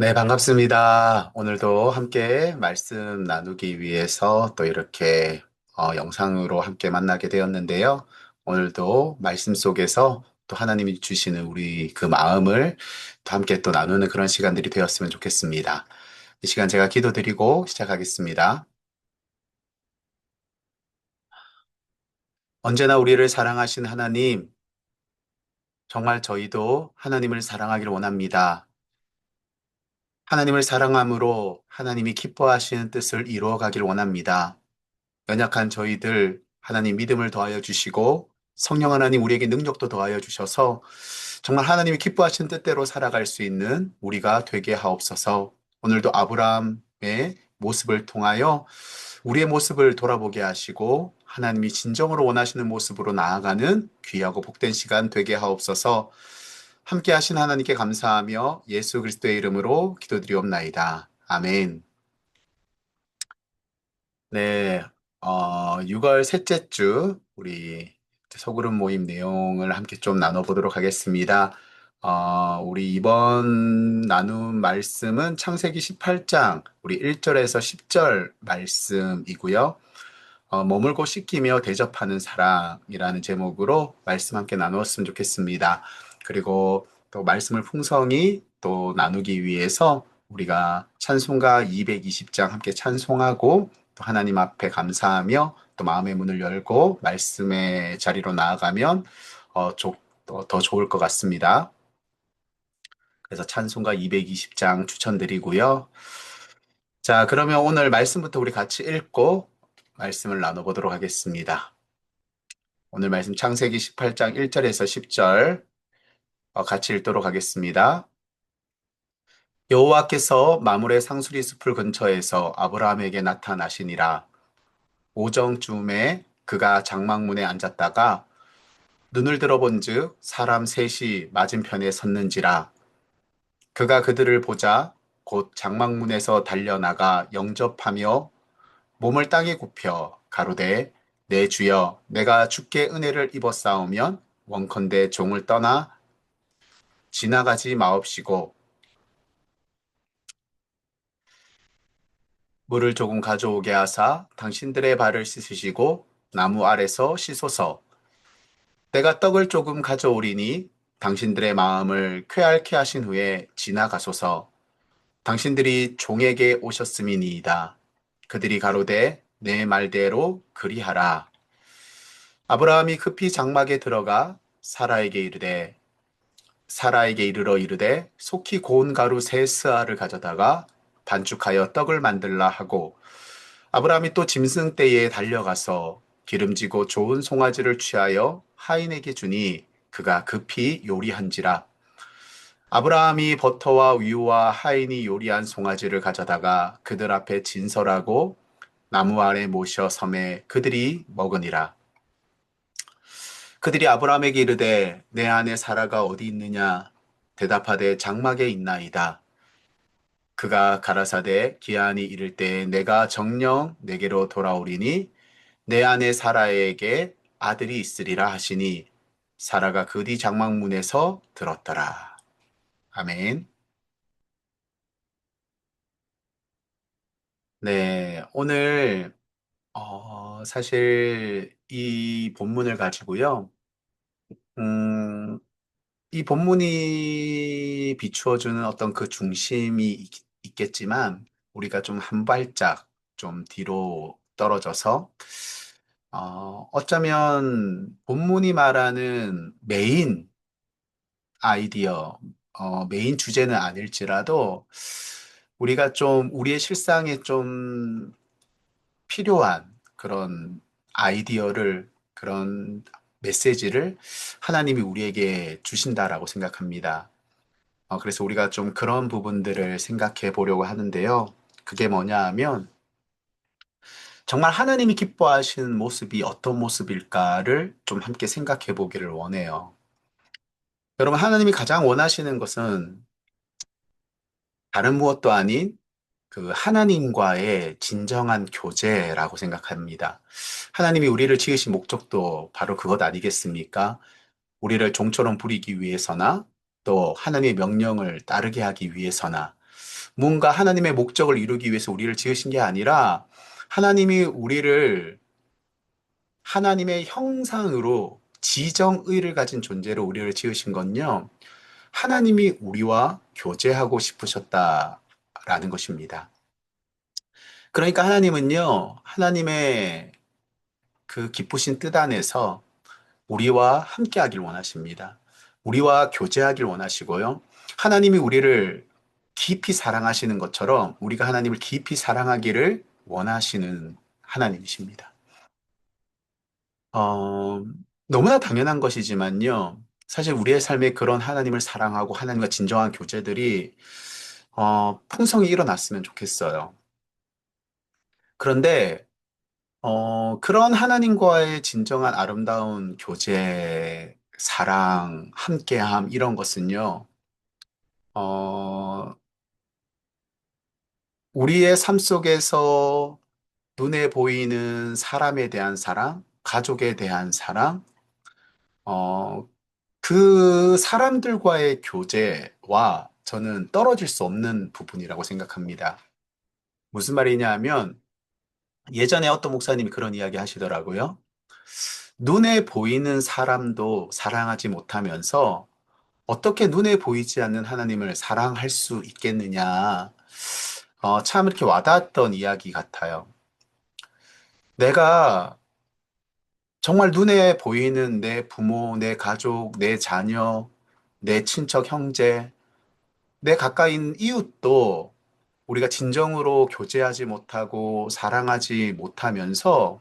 네, 반갑습니다. 오늘도 함께 말씀 나누기 위해서 또 이렇게 영상으로 함께 만나게 되었는데요. 오늘도 말씀 속에서 또 하나님이 주시는 우리 그 마음을 또 함께 또 나누는 그런 시간들이 되었으면 좋겠습니다. 이 시간 제가 기도드리고 시작하겠습니다. 언제나 우리를 사랑하신 하나님, 정말 저희도 하나님을 사랑하기를 원합니다. 하나님을 사랑함으로 하나님이 기뻐하시는 뜻을 이루어 가기를 원합니다. 연약한 저희들 하나님 믿음을 더하여 주시고 성령 하나님 우리에게 능력도 더하여 주셔서 정말 하나님이 기뻐하신 뜻대로 살아갈 수 있는 우리가 되게 하옵소서. 오늘도 아브라함의 모습을 통하여 우리의 모습을 돌아보게 하시고 하나님이 진정으로 원하시는 모습으로 나아가는 귀하고 복된 시간 되게 하옵소서. 함께 하신 하나님께 감사하며 예수 그리스도의 이름으로 기도드리옵나이다. 아멘. 네, 6월 셋째 주 우리 소그룹 모임 내용을 함께 좀 나눠보도록 하겠습니다. 우리 이번 나눈 말씀은 창세기 18장 우리 1절에서 10절 말씀이고요. 머물고 씻기며 대접하는 사랑이라는 제목으로 말씀 함께 나누었으면 좋겠습니다. 그리고 또 말씀을 풍성히 또 나누기 위해서 우리가 찬송가 220장 함께 찬송하고 또 하나님 앞에 감사하며 또 마음의 문을 열고 말씀의 자리로 나아가면 더 좋을 것 같습니다. 그래서 찬송가 220장 추천드리고요. 자, 그러면 오늘 말씀부터 우리 같이 읽고 말씀을 나눠보도록 하겠습니다. 오늘 말씀 창세기 18장 1절에서 10절 같이 읽도록 하겠습니다. 여호와께서 마물의 상수리 숲을 근처에서 아브라함에게 나타나시니라. 오정쯤에 그가 장막문에 앉았다가 눈을 들어본즉 사람 셋이 맞은편에 섰는지라. 그가 그들을 보자 곧 장막문에서 달려나가 영접하며 몸을 땅에 굽혀 가로되 내 주여 내가 주께 은혜를 입었사오면 원컨대 종을 떠나 지나가지 마옵시고 물을 조금 가져오게 하사 당신들의 발을 씻으시고 나무 아래서 씻소서. 내가 떡을 조금 가져오리니 당신들의 마음을 쾌활케 하신 후에 지나가소서. 당신들이 종에게 오셨음이니이다. 그들이 가로되 내 말대로 그리하라. 아브라함이 급히 장막에 들어가 사라에게 이르러 이르되 속히 고운 가루 세 스아를 가져다가 반죽하여 떡을 만들라 하고 아브라함이 또 짐승떼에 달려가서 기름지고 좋은 송아지를 취하여 하인에게 주니 그가 급히 요리한지라. 아브라함이 버터와 우유와 하인이 요리한 송아지를 가져다가 그들 앞에 진설하고 나무 아래 모셔 섬에 그들이 먹으니라. 그들이 아브라함에게 이르되 내 아내 사라가 어디 있느냐 대답하되 장막에 있나이다. 그가 가라사대 기한이 이를 때에 내가 정녕 내게로 돌아오리니 내 아내 사라에게 아들이 있으리라 하시니 사라가 그 뒤 장막문에서 들었더라. 아멘. 네, 오늘 사실 이 본문을 가지고요. 음, 이 본문이 비추어주는 어떤 그 중심이 있겠지만 우리가 좀 한 발짝 좀 뒤로 떨어져서 어쩌면 본문이 말하는 메인 아이디어, 메인 주제는 아닐지라도 우리가 좀 우리의 실상에 좀 필요한 그런 아이디어를 그런 메시지를 하나님이 우리에게 주신다라고 생각합니다. 그래서 우리가 좀 그런 부분들을 생각해 보려고 하는데요. 그게 뭐냐 하면 정말 하나님이 기뻐하시는 모습이 어떤 모습일까를 좀 함께 생각해 보기를 원해요. 여러분, 하나님이 가장 원하시는 것은 다른 무엇도 아닌 그 하나님과의 진정한 교제라고 생각합니다. 하나님이 우리를 지으신 목적도 바로 그것 아니겠습니까? 우리를 종처럼 부리기 위해서나 또 하나님의 명령을 따르게 하기 위해서나 뭔가 하나님의 목적을 이루기 위해서 우리를 지으신 게 아니라 하나님이 우리를 하나님의 형상으로 지정의를 가진 존재로 우리를 지으신 건요. 하나님이 우리와 교제하고 싶으셨다라는 것입니다. 그러니까 하나님은요, 하나님의 그 기쁘신 뜻 안에서 우리와 함께 하길 원하십니다. 우리와 교제하길 원하시고요. 하나님이 우리를 깊이 사랑하시는 것처럼 우리가 하나님을 깊이 사랑하기를 원하시는 하나님이십니다. 어, 너무나 당연한 것이지만요. 사실 우리의 삶에 그런 하나님을 사랑하고 하나님과 진정한 교제들이 풍성히 일어났으면 좋겠어요. 그런데 그런 하나님과의 진정한 아름다운 교제, 사랑, 함께함, 이런 것은요, 어, 우리의 삶 속에서 눈에 보이는 사람에 대한 사랑, 가족에 대한 사랑, 어, 그 사람들과의 교제와 저는 떨어질 수 없는 부분이라고 생각합니다. 무슨 말이냐 하면, 예전에 어떤 목사님이 그런 이야기 하시더라고요. 눈에 보이는 사람도 사랑하지 못하면서 어떻게 눈에 보이지 않는 하나님을 사랑할 수 있겠느냐. 참 이렇게 와닿았던 이야기 같아요. 내가 정말 눈에 보이는 내 부모, 내 가족, 내 자녀, 내 친척, 형제, 내 가까이 있는 이웃도 우리가 진정으로 교제하지 못하고 사랑하지 못하면서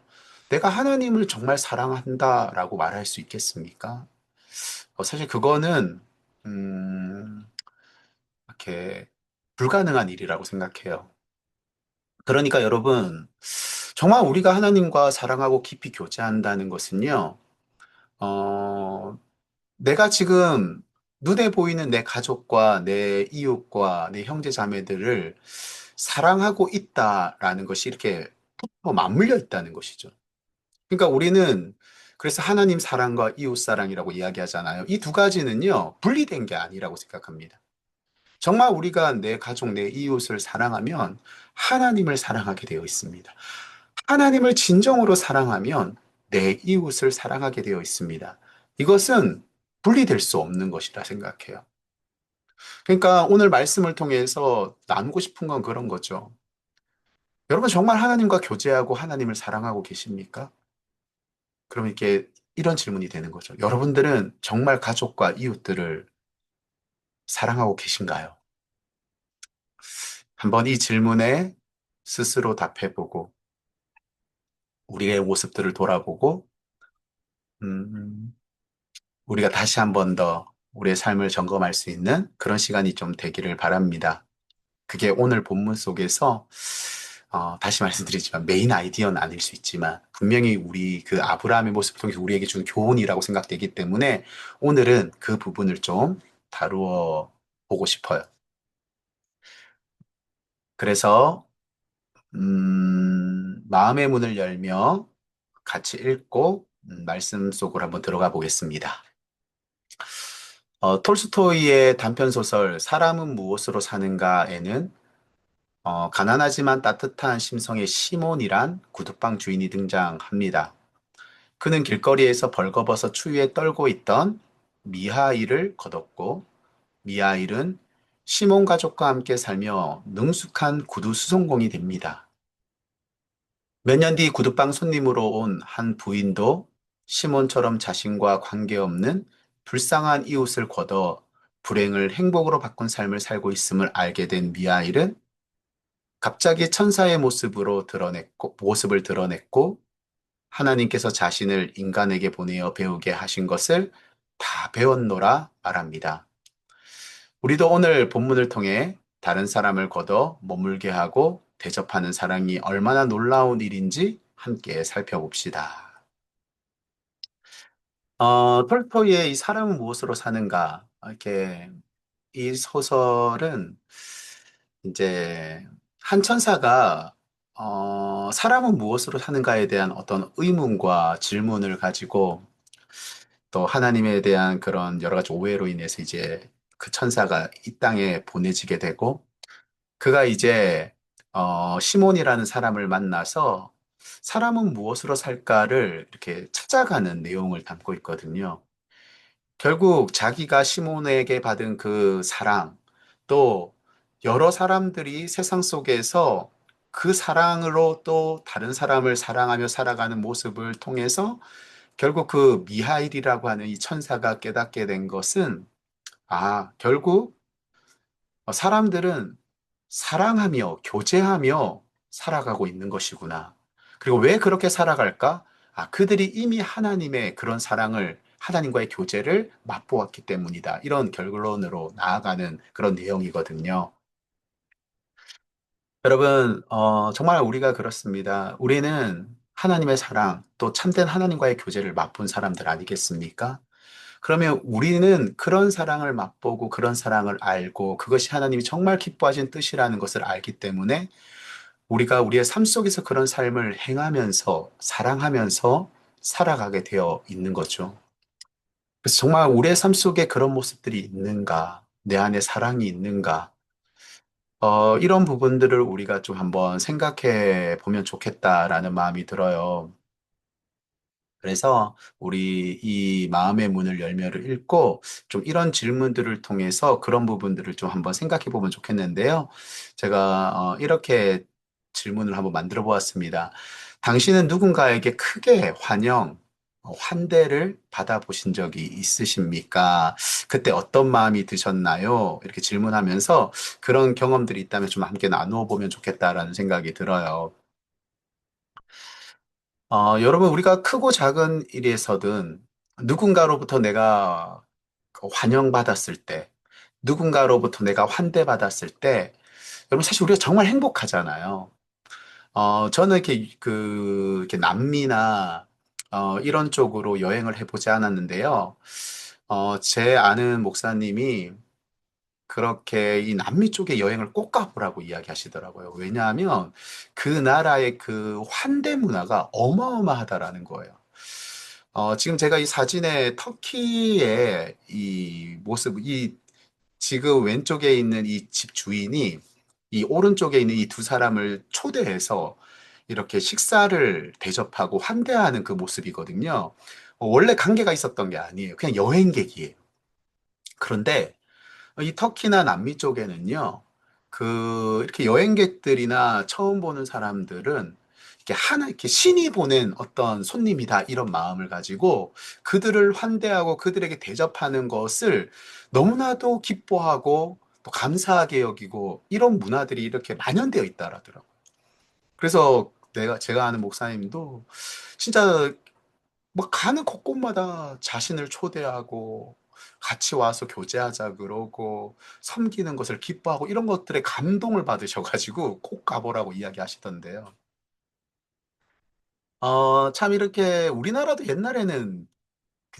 내가 하나님을 정말 사랑한다라고 말할 수 있겠습니까? 사실 그거는, 음, 이렇게 불가능한 일이라고 생각해요. 그러니까 여러분, 정말 우리가 하나님과 사랑하고 깊이 교제한다는 것은요, 어, 내가 지금 눈에 보이는 내 가족과 내 이웃과 내 형제 자매들을 사랑하고 있다라는 것이 이렇게 맞물려 있다는 것이죠. 그러니까 우리는 그래서 하나님 사랑과 이웃 사랑이라고 이야기하잖아요. 이 두 가지는요, 분리된 게 아니라고 생각합니다. 정말 우리가 내 가족, 내 이웃을 사랑하면 하나님을 사랑하게 되어 있습니다. 하나님을 진정으로 사랑하면 내 이웃을 사랑하게 되어 있습니다. 이것은 분리될 수 없는 것이라 생각해요. 그러니까 오늘 말씀을 통해서 나누고 싶은 건 그런 거죠. 여러분 정말 하나님과 교제하고 하나님을 사랑하고 계십니까? 그럼 이렇게 이런 질문이 되는 거죠. 여러분들은 정말 가족과 이웃들을 사랑하고 계신가요? 한번 이 질문에 스스로 답해보고 우리의 모습들을 돌아보고 음, 우리가 다시 한번 더 우리의 삶을 점검할 수 있는 그런 시간이 좀 되기를 바랍니다. 그게 오늘 본문 속에서 다시 말씀드리지만 메인 아이디어는 아닐 수 있지만 분명히 우리 그 아브라함의 모습을 통해서 우리에게 준 교훈이라고 생각되기 때문에 오늘은 그 부분을 좀 다루어 보고 싶어요. 그래서 마음의 문을 열며 같이 읽고 말씀 속으로 한번 들어가 보겠습니다. 톨스토이의 단편 소설 사람은 무엇으로 사는가에는 가난하지만 따뜻한 심성의 시몬이란 구두방 주인이 등장합니다. 그는 길거리에서 벌거벗어 추위에 떨고 있던 미하일을 거뒀고 미하일은 시몬 가족과 함께 살며 능숙한 구두 수송공이 됩니다. 몇 년 뒤 구두방 손님으로 온 한 부인도 시몬처럼 자신과 관계없는 불쌍한 이웃을 거둬 불행을 행복으로 바꾼 삶을 살고 있음을 알게 된 미하일은 갑자기 천사의 모습을 드러냈고 하나님께서 자신을 인간에게 보내어 배우게 하신 것을 다 배웠노라 말합니다. 우리도 오늘 본문을 통해 다른 사람을 걷어 머물게 하고 대접하는 사랑이 얼마나 놀라운 일인지 함께 살펴봅시다. 톨스토이의 이 사람은 무엇으로 사는가? 이렇게 이 소설은 이제 한 천사가 사람은 무엇으로 사는가에 대한 어떤 의문과 질문을 가지고 또 하나님에 대한 그런 여러 가지 오해로 인해서 이제 그 천사가 이 땅에 보내지게 되고 그가 이제 시몬이라는 사람을 만나서 사람은 무엇으로 살까를 이렇게 찾아가는 내용을 담고 있거든요. 결국 자기가 시몬에게 받은 그 사랑, 또 여러 사람들이 세상 속에서 그 사랑으로 또 다른 사람을 사랑하며 살아가는 모습을 통해서 결국 그 미하일이라고 하는 이 천사가 깨닫게 된 것은, 결국 사람들은 사랑하며 교제하며 살아가고 있는 것이구나. 그리고 왜 그렇게 살아갈까? 그들이 이미 하나님의 그런 사랑을, 하나님과의 교제를 맛보았기 때문이다. 이런 결론으로 나아가는 그런 내용이거든요. 여러분, 정말 우리가 그렇습니다. 우리는 하나님의 사랑, 또 참된 하나님과의 교제를 맛본 사람들 아니겠습니까? 그러면 우리는 그런 사랑을 맛보고 그런 사랑을 알고 그것이 하나님이 정말 기뻐하신 뜻이라는 것을 알기 때문에 우리가 우리의 삶 속에서 그런 삶을 행하면서 사랑하면서 살아가게 되어 있는 거죠. 그래서 정말 우리의 삶 속에 그런 모습들이 있는가, 내 안에 사랑이 있는가, 이런 부분들을 우리가 좀 한번 생각해 보면 좋겠다라는 마음이 들어요. 그래서 우리 이 마음의 문을 열며를 읽고 좀 이런 질문들을 통해서 그런 부분들을 좀 한번 생각해 보면 좋겠는데요. 제가 이렇게 질문을 한번 만들어 보았습니다. 당신은 누군가에게 크게 환대를 받아보신 적이 있으십니까? 그때 어떤 마음이 드셨나요? 이렇게 질문하면서 그런 경험들이 있다면 좀 함께 나누어 보면 좋겠다라는 생각이 들어요. 여러분, 우리가 크고 작은 일에서든 누군가로부터 내가 환영받았을 때, 누군가로부터 내가 환대받았을 때, 여러분, 사실 우리가 정말 행복하잖아요. 저는 이렇게 남미나, 이런 쪽으로 여행을 해보지 않았는데요. 제 아는 목사님이 그렇게 이 남미 쪽에 여행을 꼭 가보라고 이야기하시더라고요. 왜냐하면 그 나라의 그 환대 문화가 어마어마하다라는 거예요. 지금 제가 이 사진에 터키의 이 모습, 이 지금 왼쪽에 있는 이 집 주인이 이 오른쪽에 있는 이 두 사람을 초대해서 이렇게 식사를 대접하고 환대하는 그 모습이거든요. 원래 관계가 있었던 게 아니에요. 그냥 여행객이에요. 그런데 이 터키나 남미 쪽에는요, 이렇게 여행객들이나 처음 보는 사람들은 이렇게 신이 보낸 어떤 손님이다, 이런 마음을 가지고 그들을 환대하고 그들에게 대접하는 것을 너무나도 기뻐하고 또 감사하게 여기고 이런 문화들이 이렇게 만연되어 있다라더라고요. 그래서 제가 아는 목사님도 진짜 막 가는 곳곳마다 자신을 초대하고 같이 와서 교제하자 그러고 섬기는 것을 기뻐하고 이런 것들에 감동을 받으셔가지고 꼭 가보라고 이야기하시던데요. 참 이렇게 우리나라도 옛날에는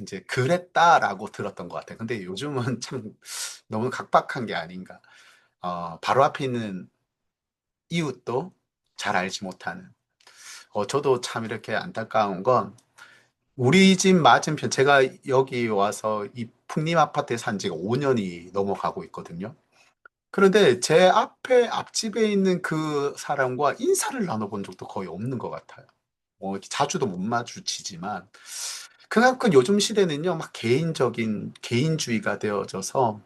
이제 그랬다라고 들었던 것 같아요. 근데 요즘은 참 너무 각박한 게 아닌가. 바로 앞에 있는 이웃도 잘 알지 못하는. 저도 참 이렇게 안타까운 건 우리 집 맞은편, 제가 여기 와서 이 풍림 아파트에 산 지가 5년이 넘어가고 있거든요. 그런데 제 앞집에 있는 그 사람과 인사를 나눠본 적도 거의 없는 것 같아요. 이렇게 자주도 못 마주치지만. 그만큼 요즘 시대는요, 막 개인주의가 되어져서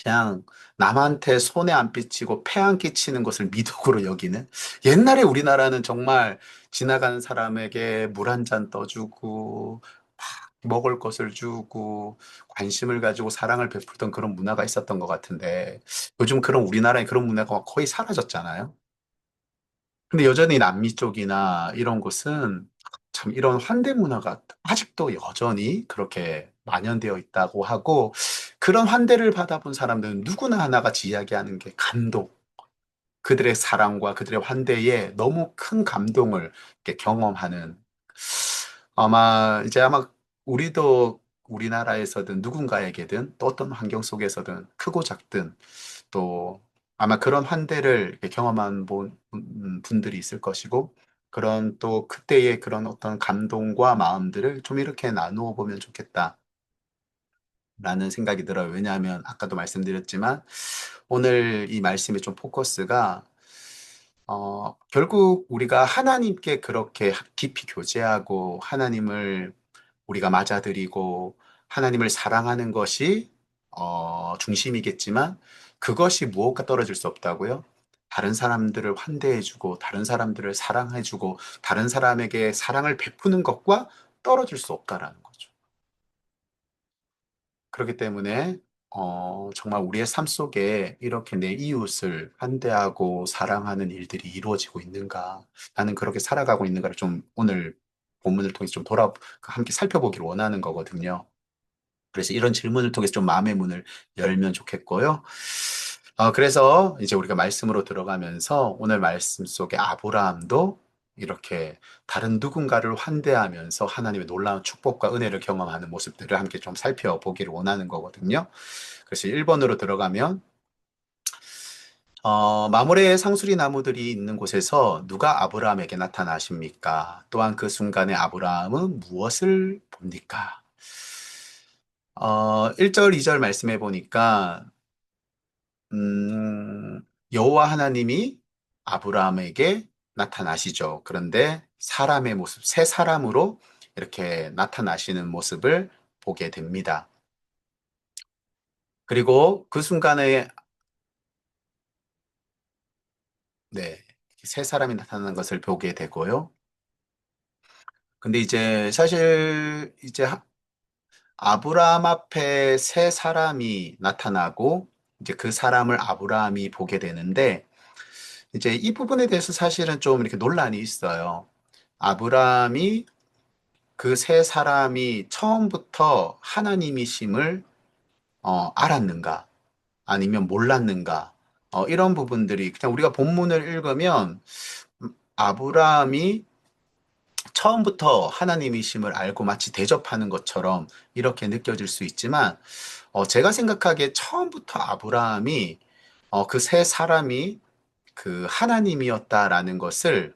그냥 남한테 손에 안 삐치고 폐 안 끼치는 것을 미덕으로 여기는 옛날에 우리나라는 정말 지나가는 사람에게 물 한 잔 떠주고 막 먹을 것을 주고 관심을 가지고 사랑을 베풀던 그런 문화가 있었던 것 같은데 요즘 그런 우리나라에 그런 문화가 거의 사라졌잖아요. 근데 여전히 남미 쪽이나 이런 곳은 참 이런 환대 문화가 아직도 여전히 그렇게 만연되어 있다고 하고 그런 환대를 받아본 사람들은 누구나 하나같이 이야기하는 게 감동. 그들의 사랑과 그들의 환대에 너무 큰 감동을 이렇게 경험하는 아마 우리도 우리나라에서든 누군가에게든 또 어떤 환경 속에서든 크고 작든 또 아마 그런 환대를 이렇게 경험한 분들이 있을 것이고 그런 또 그때의 그런 어떤 감동과 마음들을 좀 이렇게 나누어 보면 좋겠다. 라는 생각이 들어요. 왜냐하면 아까도 말씀드렸지만 오늘 이 말씀의 좀 포커스가 결국 우리가 하나님께 그렇게 깊이 교제하고 하나님을 우리가 맞아들이고 하나님을 사랑하는 것이 중심이겠지만 그것이 무엇과 떨어질 수 없다고요? 다른 사람들을 환대해주고 다른 사람들을 사랑해주고 다른 사람에게 사랑을 베푸는 것과 떨어질 수 없다라는 거죠. 그렇기 때문에 정말 우리의 삶 속에 이렇게 내 이웃을 환대하고 사랑하는 일들이 이루어지고 있는가? 나는 그렇게 살아가고 있는가를 좀 오늘 본문을 통해서 좀 함께 살펴보기를 원하는 거거든요. 그래서 이런 질문을 통해서 좀 마음의 문을 열면 좋겠고요. 그래서 이제 우리가 말씀으로 들어가면서 오늘 말씀 속에 아브라함도 이렇게 다른 누군가를 환대하면서 하나님의 놀라운 축복과 은혜를 경험하는 모습들을 함께 좀 살펴보기를 원하는 거거든요. 그래서 1번으로 들어가면 마므레의 상수리 나무들이 있는 곳에서 누가 아브라함에게 나타나십니까? 또한 그 순간에 아브라함은 무엇을 봅니까? 1절, 2절 말씀해 보니까 음, 여호와 하나님이 아브라함에게 나타나시죠. 그런데 사람의 모습, 새 사람으로 이렇게 나타나시는 모습을 보게 됩니다. 그리고 그 순간에 네, 새 사람이 나타나는 것을 보게 되고요. 근데 이제 사실 이제 아브라함 앞에 새 사람이 나타나고 이제 그 사람을 아브라함이 보게 되는데 이제 이 부분에 대해서 사실은 좀 이렇게 논란이 있어요. 아브라함이 그 세 사람이 처음부터 하나님이심을 알았는가? 아니면 몰랐는가? 이런 부분들이 그냥 우리가 본문을 읽으면 아브라함이 처음부터 하나님이심을 알고 마치 대접하는 것처럼 이렇게 느껴질 수 있지만 제가 생각하기에 처음부터 아브라함이 그 세 사람이 그 하나님이었다라는 것을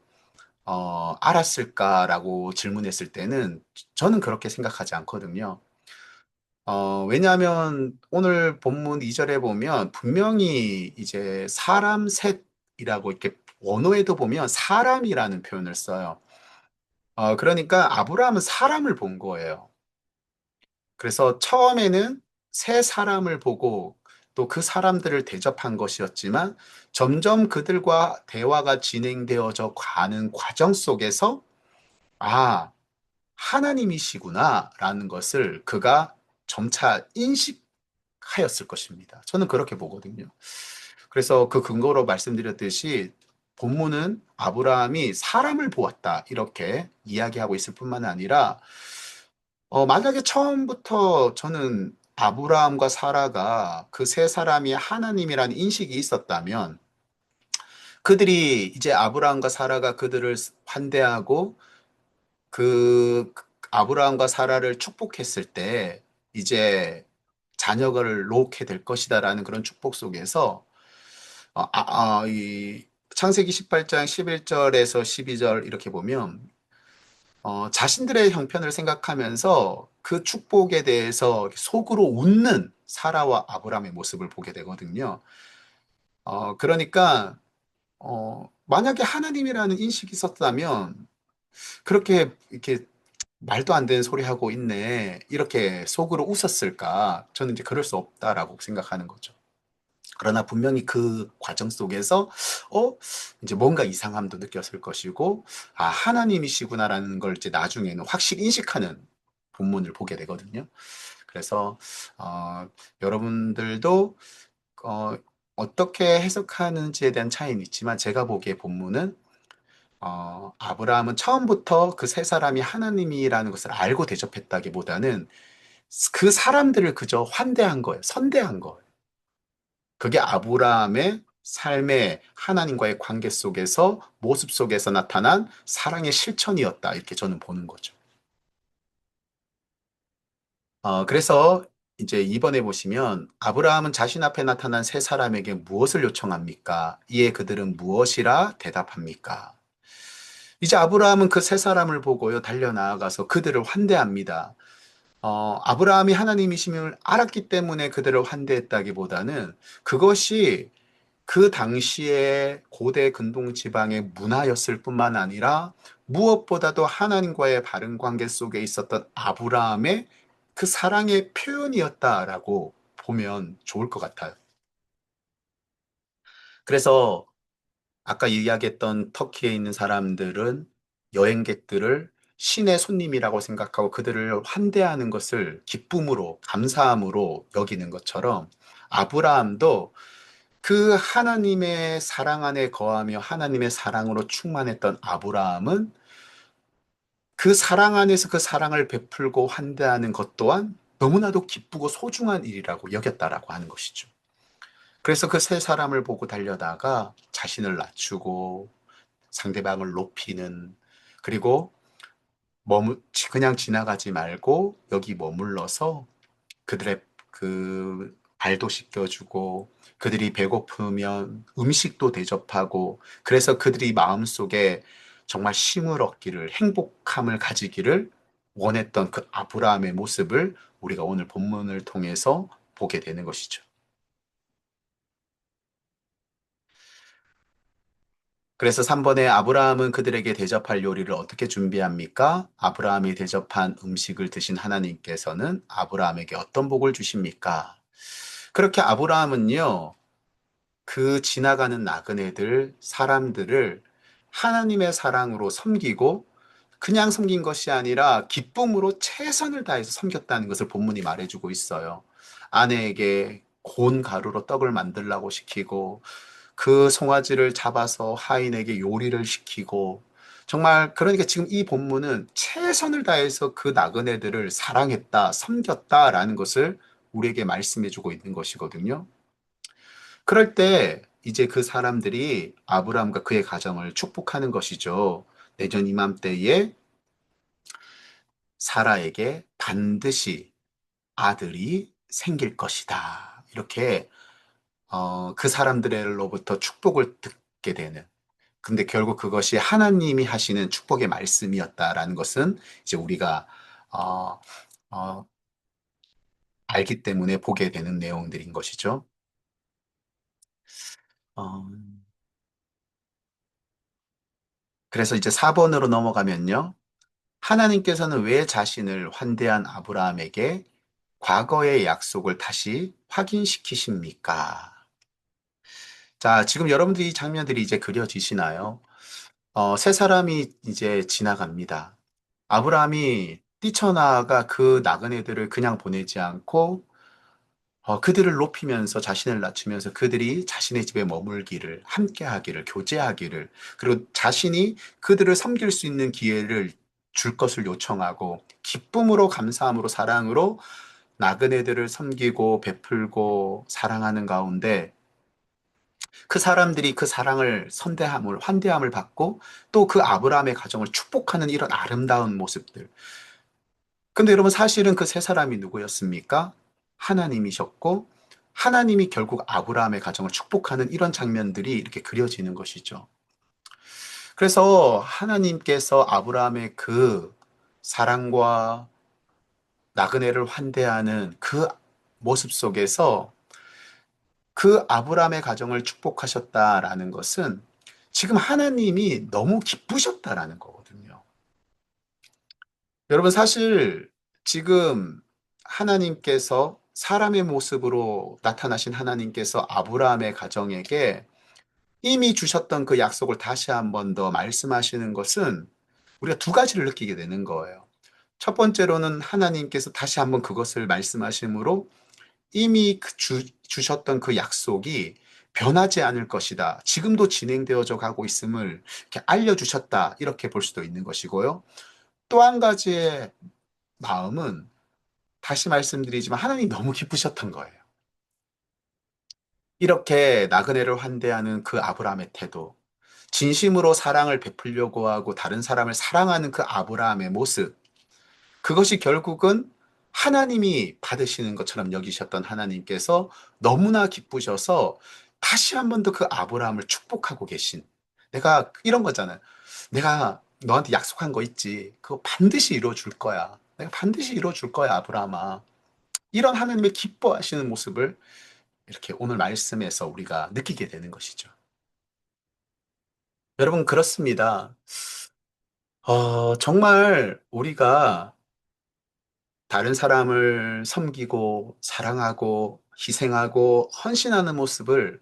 알았을까라고 질문했을 때는 저는 그렇게 생각하지 않거든요. 왜냐하면 오늘 본문 2절에 보면 분명히 이제 사람 셋이라고 이렇게 원어에도 보면 사람이라는 표현을 써요. 그러니까 아브라함은 사람을 본 거예요. 그래서 처음에는 세 사람을 보고 또 그 사람들을 대접한 것이었지만 점점 그들과 대화가 진행되어져 가는 과정 속에서 아, 하나님이시구나라는 것을 그가 점차 인식하였을 것입니다. 저는 그렇게 보거든요. 그래서 그 근거로 말씀드렸듯이 본문은 아브라함이 사람을 보았다 이렇게 이야기하고 있을 뿐만 아니라 만약에 처음부터 저는 아브라함과 사라가 그 세 사람이 하나님이라는 인식이 있었다면 그들이 이제 아브라함과 사라가 그들을 환대하고 그 아브라함과 사라를 축복했을 때 이제 자녀를 놓게 될 것이다라는 그런 축복 속에서 이 창세기 18장 11절에서 12절 이렇게 보면 자신들의 형편을 생각하면서 그 축복에 대해서 속으로 웃는 사라와 아브라함의 모습을 보게 되거든요. 그러니까 만약에 하나님이라는 인식이 있었다면 그렇게 이렇게 말도 안 되는 소리 하고 있네. 이렇게 속으로 웃었을까? 저는 이제 그럴 수 없다라고 생각하는 거죠. 그러나 분명히 그 과정 속에서, 어, 이제 뭔가 이상함도 느꼈을 것이고, 아, 하나님이시구나라는 걸 이제 나중에는 확실히 인식하는 본문을 보게 되거든요. 그래서, 여러분들도, 어, 어떻게 해석하는지에 대한 차이는 있지만, 제가 보기에 본문은 아브라함은 처음부터 그 세 사람이 하나님이라는 것을 알고 대접했다기보다는 그 사람들을 그저 환대한 거예요. 선대한 거예요. 그게 아브라함의 삶의 하나님과의 관계 속에서 모습 속에서 나타난 사랑의 실천이었다. 이렇게 저는 보는 거죠. 그래서 이제 이번에 보시면 아브라함은 자신 앞에 나타난 세 사람에게 무엇을 요청합니까? 이에 그들은 무엇이라 대답합니까? 이제 아브라함은 그 세 사람을 보고요, 달려나아가서 그들을 환대합니다. 아브라함이 하나님이심을 알았기 때문에 그들을 환대했다기보다는 그것이 그 당시에 고대 근동 지방의 문화였을 뿐만 아니라 무엇보다도 하나님과의 바른 관계 속에 있었던 아브라함의 그 사랑의 표현이었다라고 보면 좋을 것 같아요. 그래서 아까 이야기했던 터키에 있는 사람들은 여행객들을 신의 손님이라고 생각하고 그들을 환대하는 것을 기쁨으로, 감사함으로 여기는 것처럼 아브라함도 그 하나님의 사랑 안에 거하며 하나님의 사랑으로 충만했던 아브라함은 그 사랑 안에서 그 사랑을 베풀고 환대하는 것 또한 너무나도 기쁘고 소중한 일이라고 여겼다라고 하는 것이죠. 그래서 그 세 사람을 보고 달려다가 자신을 낮추고 상대방을 높이는 그리고 그냥 지나가지 말고 여기 머물러서 그들의 그 발도 씻겨주고 그들이 배고프면 음식도 대접하고 그래서 그들이 마음속에 정말 쉼을 얻기를 행복함을 가지기를 원했던 그 아브라함의 모습을 우리가 오늘 본문을 통해서 보게 되는 것이죠. 그래서 3번에 아브라함은 그들에게 대접할 요리를 어떻게 준비합니까? 아브라함이 대접한 음식을 드신 하나님께서는 아브라함에게 어떤 복을 주십니까? 그렇게 아브라함은요, 그 지나가는 나그네들, 사람들을 하나님의 사랑으로 섬기고 그냥 섬긴 것이 아니라 기쁨으로 최선을 다해서 섬겼다는 것을 본문이 말해주고 있어요. 아내에게 고운 가루로 떡을 만들라고 시키고 그 송아지를 잡아서 하인에게 요리를 시키고 정말 그러니까 지금 이 본문은 최선을 다해서 그 나그네들을 사랑했다, 섬겼다라는 것을 우리에게 말씀해주고 있는 것이거든요. 그럴 때 이제 그 사람들이 아브라함과 그의 가정을 축복하는 것이죠. 내년 이맘때에 사라에게 반드시 아들이 생길 것이다. 이렇게 그 사람들로부터 축복을 듣게 되는. 근데 결국 그것이 하나님이 하시는 축복의 말씀이었다라는 것은 이제 우리가 어, 어, 알기 때문에 보게 되는 내용들인 것이죠. 어, 그래서 이제 4번으로 넘어가면요. 하나님께서는 왜 자신을 환대한 아브라함에게 과거의 약속을 다시 확인시키십니까? 자, 지금 여러분들이 이 장면들이 이제 그려지시나요? 세 사람이 이제 지나갑니다. 아브라함이 뛰쳐나가 그 나그네들을 그냥 보내지 않고 그들을 높이면서 자신을 낮추면서 그들이 자신의 집에 머물기를, 함께하기를, 교제하기를, 그리고 자신이 그들을 섬길 수 있는 기회를 줄 것을 요청하고 기쁨으로 감사함으로 사랑으로 나그네들을 섬기고 베풀고 사랑하는 가운데 그 사람들이 그 사랑을 선대함을 환대함을 받고 또 그 아브라함의 가정을 축복하는 이런 아름다운 모습들. 근데 여러분 사실은 그 세 사람이 누구였습니까? 하나님이셨고 하나님이 결국 아브라함의 가정을 축복하는 이런 장면들이 이렇게 그려지는 것이죠. 그래서 하나님께서 아브라함의 그 사랑과 나그네를 환대하는 그 모습 속에서 그 아브라함의 가정을 축복하셨다라는 것은 지금 하나님이 너무 기쁘셨다라는 거거든요. 여러분, 사실 지금 하나님께서 사람의 모습으로 나타나신 하나님께서 아브라함의 가정에게 이미 주셨던 그 약속을 다시 한번 더 말씀하시는 것은 우리가 두 가지를 느끼게 되는 거예요. 첫 번째로는 하나님께서 다시 한번 그것을 말씀하심으로 이미 주셨던 그 약속이 변하지 않을 것이다. 지금도 진행되어져 가고 있음을 이렇게 알려주셨다. 이렇게 볼 수도 있는 것이고요. 또 한 가지의 마음은 다시 말씀드리지만 하나님이 너무 기쁘셨던 거예요. 이렇게 나그네를 환대하는 그 아브라함의 태도, 진심으로 사랑을 베풀려고 하고 다른 사람을 사랑하는 그 아브라함의 모습, 그것이 결국은 하나님이 받으시는 것처럼 여기셨던 하나님께서 너무나 기쁘셔서 다시 한 번 더 그 아브라함을 축복하고 계신. 내가 이런 거잖아요. 내가 너한테 약속한 거 있지. 그거 반드시 이루어 줄 거야. 내가 반드시 이루어줄 거야, 아브라함아. 이런 하나님의 기뻐하시는 모습을 이렇게 오늘 말씀에서 우리가 느끼게 되는 것이죠. 여러분, 그렇습니다. 정말 우리가 다른 사람을 섬기고 사랑하고 희생하고 헌신하는 모습을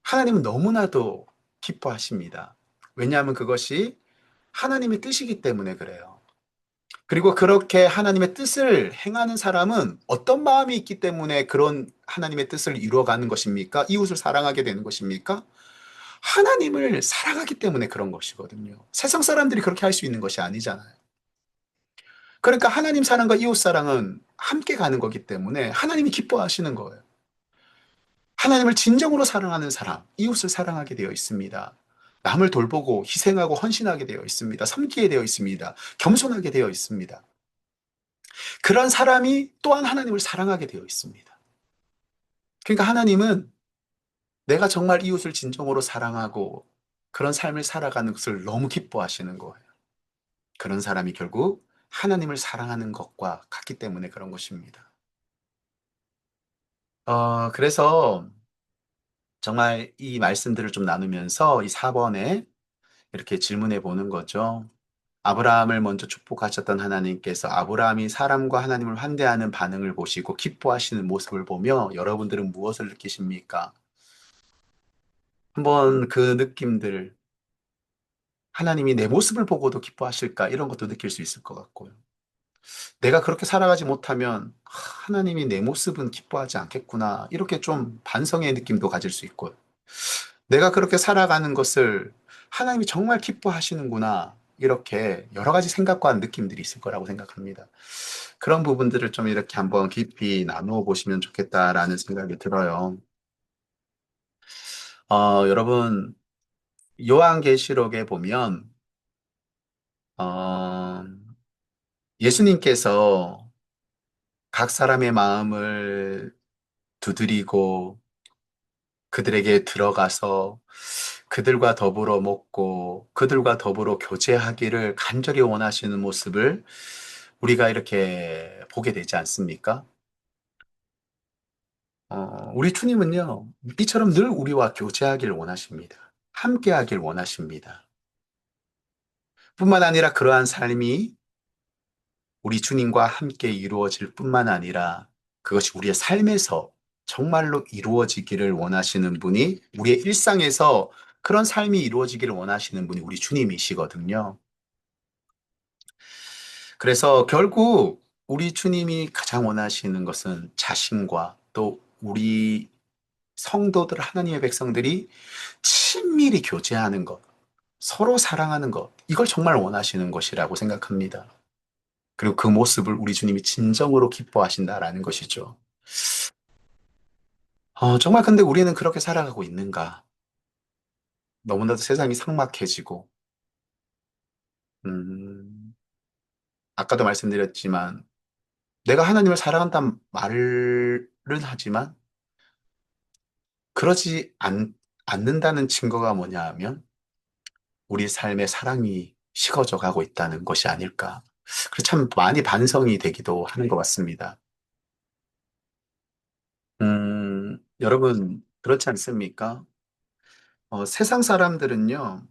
하나님은 너무나도 기뻐하십니다. 왜냐하면 그것이 하나님의 뜻이기 때문에 그래요. 그리고 그렇게 하나님의 뜻을 행하는 사람은 어떤 마음이 있기 때문에 그런 하나님의 뜻을 이루어가는 것입니까? 이웃을 사랑하게 되는 것입니까? 하나님을 사랑하기 때문에 그런 것이거든요. 세상 사람들이 그렇게 할 수 있는 것이 아니잖아요. 그러니까 하나님 사랑과 이웃 사랑은 함께 가는 거기 때문에 하나님이 기뻐하시는 거예요. 하나님을 진정으로 사랑하는 사람, 이웃을 사랑하게 되어 있습니다. 남을 돌보고 희생하고 헌신하게 되어 있습니다. 섬기게 되어 있습니다. 겸손하게 되어 있습니다. 그런 사람이 또한 하나님을 사랑하게 되어 있습니다. 그러니까 하나님은 내가 정말 이웃을 진정으로 사랑하고 그런 삶을 살아가는 것을 너무 기뻐하시는 거예요. 그런 사람이 결국 하나님을 사랑하는 것과 같기 때문에 그런 것입니다. 그래서 정말 이 말씀들을 좀 나누면서 이 4번에 이렇게 질문해 보는 거죠. 아브라함을 먼저 축복하셨던 하나님께서 아브라함이 사람과 하나님을 환대하는 반응을 보시고 기뻐하시는 모습을 보며 여러분들은 무엇을 느끼십니까? 한번 그 느낌들, 하나님이 내 모습을 보고도 기뻐하실까? 이런 것도 느낄 수 있을 것 같고요. 내가 그렇게 살아가지 못하면 하나님이 내 모습은 기뻐하지 않겠구나. 이렇게 좀 반성의 느낌도 가질 수 있고요. 내가 그렇게 살아가는 것을 하나님이 정말 기뻐하시는구나. 이렇게 여러 가지 생각과 느낌들이 있을 거라고 생각합니다. 그런 부분들을 좀 이렇게 한번 깊이 나누어 보시면 좋겠다라는 생각이 들어요. 여러분, 요한계시록에 보면, 어, 예수님께서 각 사람의 마음을 두드리고 그들에게 들어가서 그들과 더불어 먹고 그들과 더불어 교제하기를 간절히 원하시는 모습을 우리가 이렇게 보게 되지 않습니까? 우리 주님은요, 이처럼 늘 우리와 교제하기를 원하십니다. 함께하길 원하십니다. 뿐만 아니라 그러한 삶이 우리 주님과 함께 이루어질 뿐만 아니라 그것이 우리의 삶에서 정말로 이루어지기를 원하시는 분이 우리의 일상에서 그런 삶이 이루어지기를 원하시는 분이 우리 주님이시거든요. 그래서 결국 우리 주님이 가장 원하시는 것은 자신과 또 우리 성도들, 하나님의 백성들이 친밀히 교제하는 것, 서로 사랑하는 것, 이걸 정말 원하시는 것이라고 생각합니다. 그리고 그 모습을 우리 주님이 진정으로 기뻐하신다라는 것이죠. 정말 근데 우리는 그렇게 살아가고 있는가? 너무나도 세상이 삭막해지고, 음, 아까도 말씀드렸지만, 내가 하나님을 사랑한다는 말은 하지만, 그러지 않는다는 증거가 뭐냐 하면, 우리 삶의 사랑이 식어져 가고 있다는 것이 아닐까. 그래서 참 많이 반성이 되기도 하는 것 같습니다. 여러분, 그렇지 않습니까? 세상 사람들은요,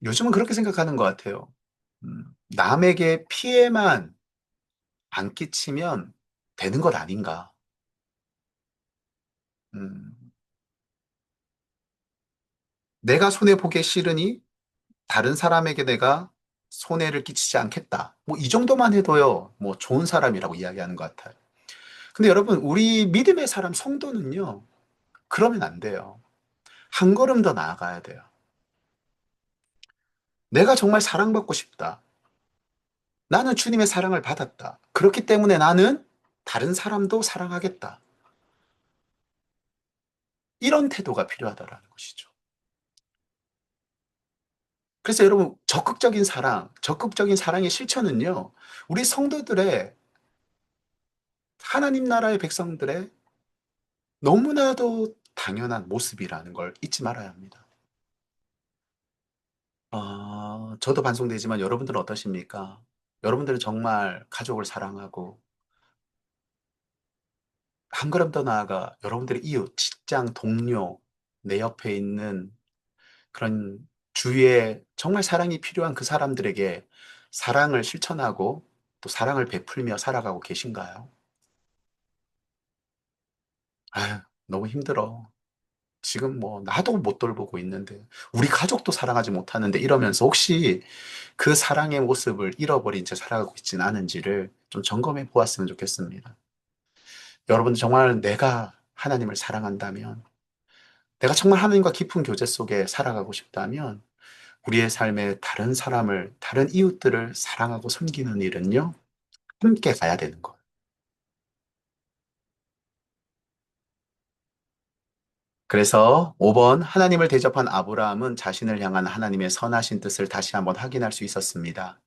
요즘은 그렇게 생각하는 것 같아요. 남에게 피해만 안 끼치면 되는 것 아닌가. 음, 내가 손해보기 싫으니 다른 사람에게 내가 손해를 끼치지 않겠다. 뭐 이 정도만 해도요, 뭐 좋은 사람이라고 이야기하는 것 같아요. 근데 여러분, 우리 믿음의 사람 성도는요, 그러면 안 돼요. 한 걸음 더 나아가야 돼요. 내가 정말 사랑받고 싶다. 나는 주님의 사랑을 받았다. 그렇기 때문에 나는 다른 사람도 사랑하겠다. 이런 태도가 필요하다라는 것이죠. 그래서 여러분, 적극적인 사랑의 실천은요, 우리 성도들의, 하나님 나라의 백성들의 너무나도 당연한 모습이라는 걸 잊지 말아야 합니다. 저도 반성되지만 여러분들은 어떠십니까? 여러분들은 정말 가족을 사랑하고 한 걸음 더 나아가 여러분들의 이웃, 직장, 동료, 내 옆에 있는 그런 주위에 정말 사랑이 필요한 그 사람들에게 사랑을 실천하고 또 사랑을 베풀며 살아가고 계신가요? 아유, 너무 힘들어. 지금 뭐 나도 못 돌보고 있는데 우리 가족도 사랑하지 못하는데 이러면서 혹시 그 사랑의 모습을 잃어버린 채 살아가고 있지는 않은지를 좀 점검해 보았으면 좋겠습니다. 여러분들 정말 내가 하나님을 사랑한다면, 내가 정말 하나님과 깊은 교제 속에 살아가고 싶다면, 우리의 삶에 다른 사람을, 다른 이웃들을 사랑하고 섬기는 일은요, 함께 가야 되는 거예요. 그래서 5번, 하나님을 대접한 아브라함은 자신을 향한 하나님의 선하신 뜻을 다시 한번 확인할 수 있었습니다.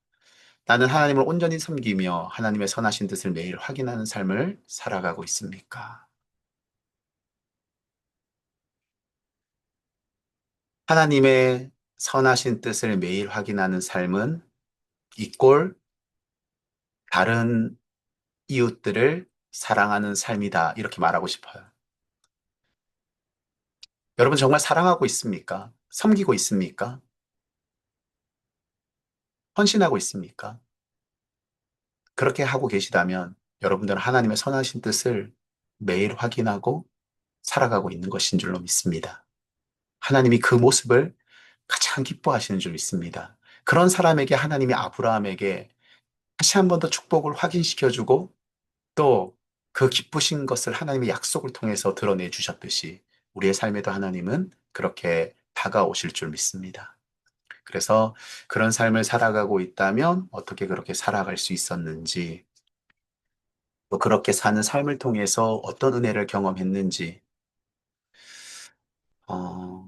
나는 하나님을 온전히 섬기며 하나님의 선하신 뜻을 매일 확인하는 삶을 살아가고 있습니까? 하나님의 선하신 뜻을 매일 확인하는 삶은 이꼴 다른 이웃들을 사랑하는 삶이다. 이렇게 말하고 싶어요. 여러분 정말 사랑하고 있습니까? 섬기고 있습니까? 헌신하고 있습니까? 그렇게 하고 계시다면 여러분들은 하나님의 선하신 뜻을 매일 확인하고 살아가고 있는 것인 줄로 믿습니다. 하나님이 그 모습을 가장 기뻐하시는 줄 믿습니다. 그런 사람에게 하나님이 아브라함에게 다시 한 번 더 축복을 확인시켜주고 또 그 기쁘신 것을 하나님의 약속을 통해서 드러내 주셨듯이 우리의 삶에도 하나님은 그렇게 다가오실 줄 믿습니다. 그래서 그런 삶을 살아가고 있다면 어떻게 그렇게 살아갈 수 있었는지, 또 그렇게 사는 삶을 통해서 어떤 은혜를 경험했는지, 어,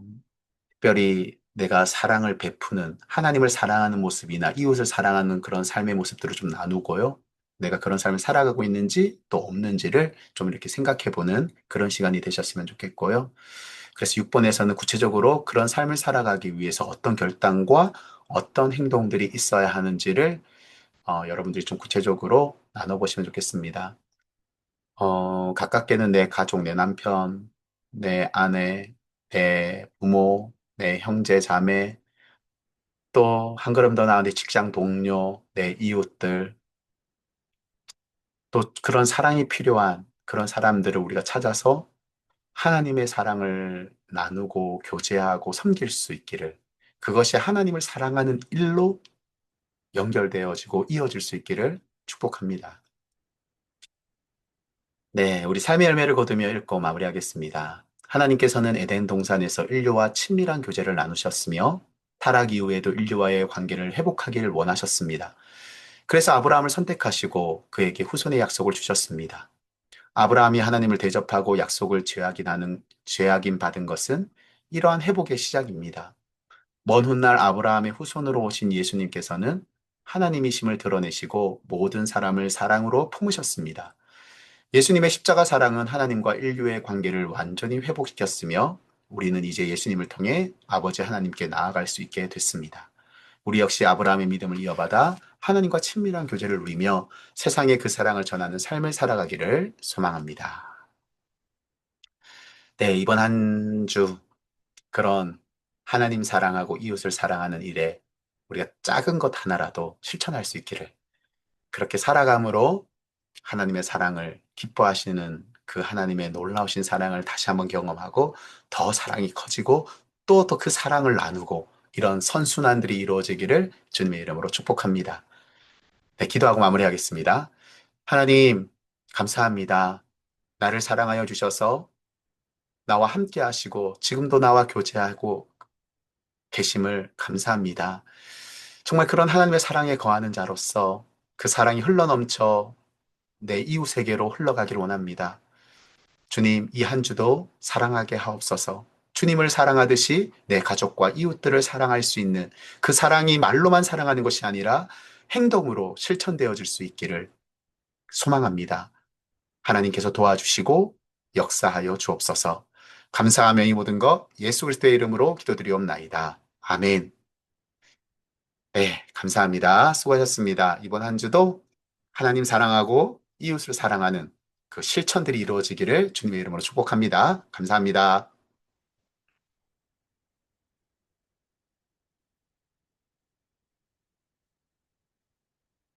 특별히 내가 사랑을 베푸는, 하나님을 사랑하는 모습이나 이웃을 사랑하는 그런 삶의 모습들을 좀 나누고요. 내가 그런 삶을 살아가고 있는지 또 없는지를 좀 이렇게 생각해 보는 그런 시간이 되셨으면 좋겠고요. 그래서 6번에서는 구체적으로 그런 삶을 살아가기 위해서 어떤 결단과 어떤 행동들이 있어야 하는지를 여러분들이 좀 구체적으로 나눠보시면 좋겠습니다. 가깝게는 내 가족, 내 남편, 내 아내, 내 부모, 내 형제, 자매, 또 한 걸음 더 나아 내 직장 동료, 내 이웃들, 또 그런 사랑이 필요한 그런 사람들을 우리가 찾아서 하나님의 사랑을 나누고 교제하고 섬길 수 있기를, 그것이 하나님을 사랑하는 일로 연결되어지고 이어질 수 있기를 축복합니다. 네, 우리 삶의 열매를 거두며 읽고 마무리하겠습니다. 하나님께서는 에덴 동산에서 인류와 친밀한 교제를 나누셨으며 타락 이후에도 인류와의 관계를 회복하기를 원하셨습니다. 그래서 아브라함을 선택하시고 그에게 후손의 약속을 주셨습니다. 아브라함이 하나님을 대접하고 약속을 죄악인 받은 것은 이러한 회복의 시작입니다. 먼 훗날 아브라함의 후손으로 오신 예수님께서는 하나님이심을 드러내시고 모든 사람을 사랑으로 품으셨습니다. 예수님의 십자가 사랑은 하나님과 인류의 관계를 완전히 회복시켰으며 우리는 이제 예수님을 통해 아버지 하나님께 나아갈 수 있게 됐습니다. 우리 역시 아브라함의 믿음을 이어받아 하나님과 친밀한 교제를 누리며 세상에 그 사랑을 전하는 삶을 살아가기를 소망합니다. 네, 이번 한 주 그런 하나님 사랑하고 이웃을 사랑하는 일에 우리가 작은 것 하나라도 실천할 수 있기를, 그렇게 살아감으로 하나님의 사랑을 기뻐하시는 그 하나님의 놀라우신 사랑을 다시 한번 경험하고 더 사랑이 커지고 또 그 사랑을 나누고 이런 선순환들이 이루어지기를 주님의 이름으로 축복합니다. 네, 기도하고 마무리하겠습니다. 하나님, 감사합니다. 나를 사랑하여 주셔서 나와 함께 하시고 지금도 나와 교제하고 계심을 감사합니다. 정말 그런 하나님의 사랑에 거하는 자로서 그 사랑이 흘러넘쳐 내 이웃에게로 흘러가길 원합니다. 주님, 이 한 주도 사랑하게 하옵소서. 주님을 사랑하듯이 내 가족과 이웃들을 사랑할 수 있는 그 사랑이 말로만 사랑하는 것이 아니라 행동으로 실천되어질 수 있기를 소망합니다. 하나님께서 도와주시고 역사하여 주옵소서. 감사하며 이 모든 것 예수 그리스도의 이름으로 기도드리옵나이다. 아멘. 네, 감사합니다. 수고하셨습니다. 이번 한 주도 하나님 사랑하고 이웃을 사랑하는 그 실천들이 이루어지기를 주님의 이름으로 축복합니다. 감사합니다.